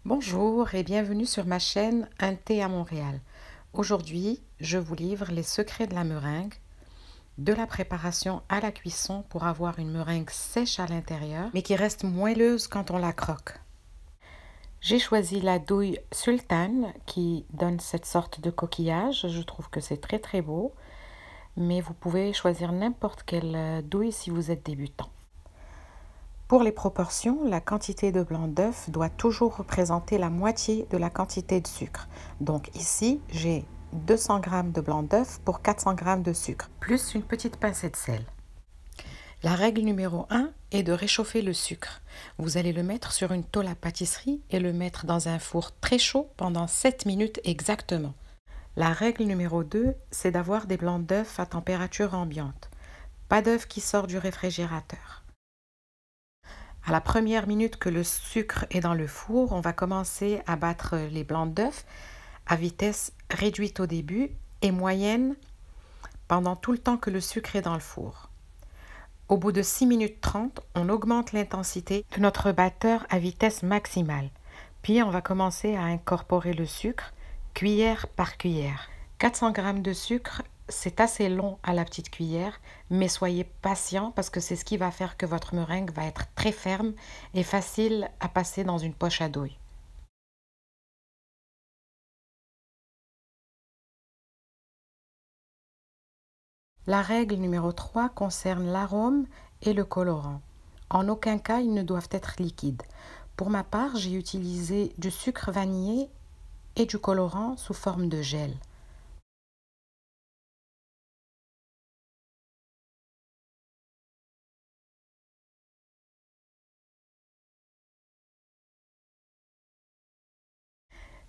Bonjour et bienvenue sur ma chaîne Un thé à Montréal. Aujourd'hui, je vous livre les secrets de la meringue, de la préparation à la cuisson pour avoir une meringue sèche à l'intérieur, mais qui reste moelleuse quand on la croque. J'ai choisi la douille sultane qui donne cette sorte de coquillage. Je trouve que c'est très très beau, mais vous pouvez choisir n'importe quelle douille si vous êtes débutant. Pour les proportions, la quantité de blanc d'œuf doit toujours représenter la moitié de la quantité de sucre. Donc ici, j'ai 200 g de blanc d'œuf pour 400 g de sucre, plus une petite pincée de sel. La règle numéro 1 est de réchauffer le sucre. Vous allez le mettre sur une tôle à pâtisserie et le mettre dans un four très chaud pendant 7 minutes exactement. La règle numéro 2, c'est d'avoir des blancs d'œuf à température ambiante. Pas d'œuf qui sort du réfrigérateur. À la première minute que le sucre est dans le four, on va commencer à battre les blancs d'œufs à vitesse réduite au début et moyenne pendant tout le temps que le sucre est dans le four. Au bout de 6 minutes 30, on augmente l'intensité de notre batteur à vitesse maximale. Puis on va commencer à incorporer le sucre, cuillère par cuillère. 400 g de sucre, c'est assez long à la petite cuillère, mais soyez patient parce que c'est ce qui va faire que votre meringue va être très ferme et facile à passer dans une poche à douille. La règle numéro 3 concerne l'arôme et le colorant. En aucun cas, ils ne doivent être liquides. Pour ma part, j'ai utilisé du sucre vanillé et du colorant sous forme de gel.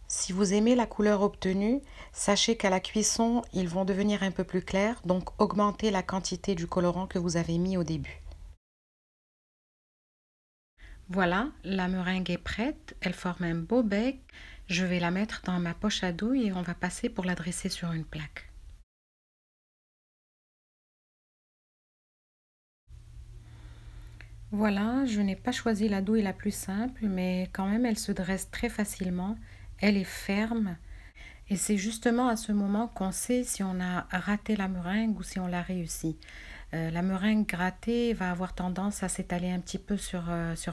Si vous aimez la couleur obtenue, sachez qu'à la cuisson, ils vont devenir un peu plus clairs, donc augmentez la quantité du colorant que vous avez mis au début. Voilà, la meringue est prête, elle forme un beau bec. Je vais la mettre dans ma poche à douille et on va passer pour la dresser sur une plaque. Voilà, je n'ai pas choisi la douille la plus simple, mais quand même elle se dresse très facilement, elle est ferme. Et c'est justement à ce moment qu'on sait si on a raté la meringue ou si on l'a réussi. La meringue grattée va avoir tendance à s'étaler un petit peu sur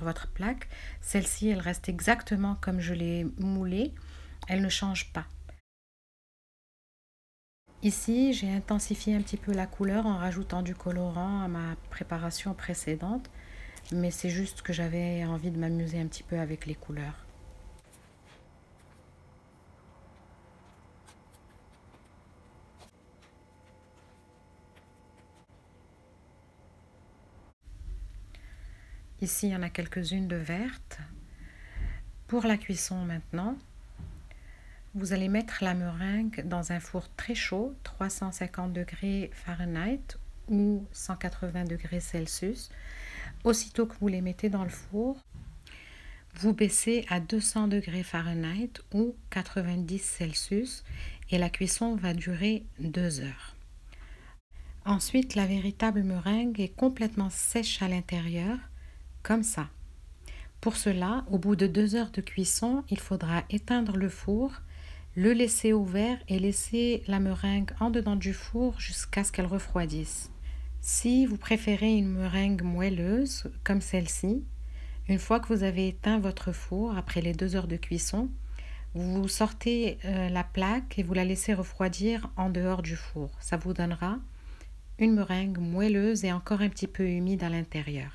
votre plaque. Celle-ci, elle reste exactement comme je l'ai moulée. Elle ne change pas. Ici, j'ai intensifié un petit peu la couleur en rajoutant du colorant à ma préparation précédente. Mais c'est juste que j'avais envie de m'amuser un petit peu avec les couleurs. Ici, il y en a quelques-unes de vertes. Pour la cuisson maintenant, vous allez mettre la meringue dans un four très chaud, 350 degrés Fahrenheit ou 180 degrés Celsius. Aussitôt que vous les mettez dans le four, vous baissez à 200 degrés Fahrenheit ou 90 Celsius et la cuisson va durer 2 heures. Ensuite, la véritable meringue est complètement sèche à l'intérieur, comme ça. Pour cela, au bout de 2 heures de cuisson, il faudra éteindre le four, le laisser ouvert et laisser la meringue en dedans du four jusqu'à ce qu'elle refroidisse. Si vous préférez une meringue moelleuse, comme celle-ci, une fois que vous avez éteint votre four, après les 2 heures de cuisson, vous sortez la plaque et vous la laissez refroidir en dehors du four. Ça vous donnera une meringue moelleuse et encore un petit peu humide à l'intérieur.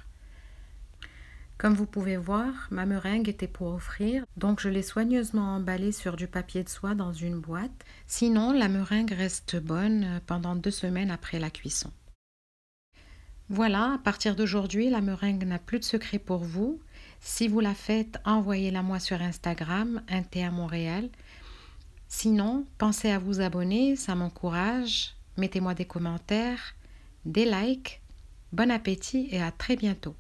Comme vous pouvez voir, ma meringue était pour offrir, donc je l'ai soigneusement emballée sur du papier de soie dans une boîte. Sinon, la meringue reste bonne pendant 2 semaines après la cuisson. Voilà, à partir d'aujourd'hui, la meringue n'a plus de secret pour vous. Si vous la faites, envoyez-la moi sur Instagram, Un thé à Montréal. Sinon, pensez à vous abonner, ça m'encourage. Mettez-moi des commentaires, des likes. Bon appétit et à très bientôt.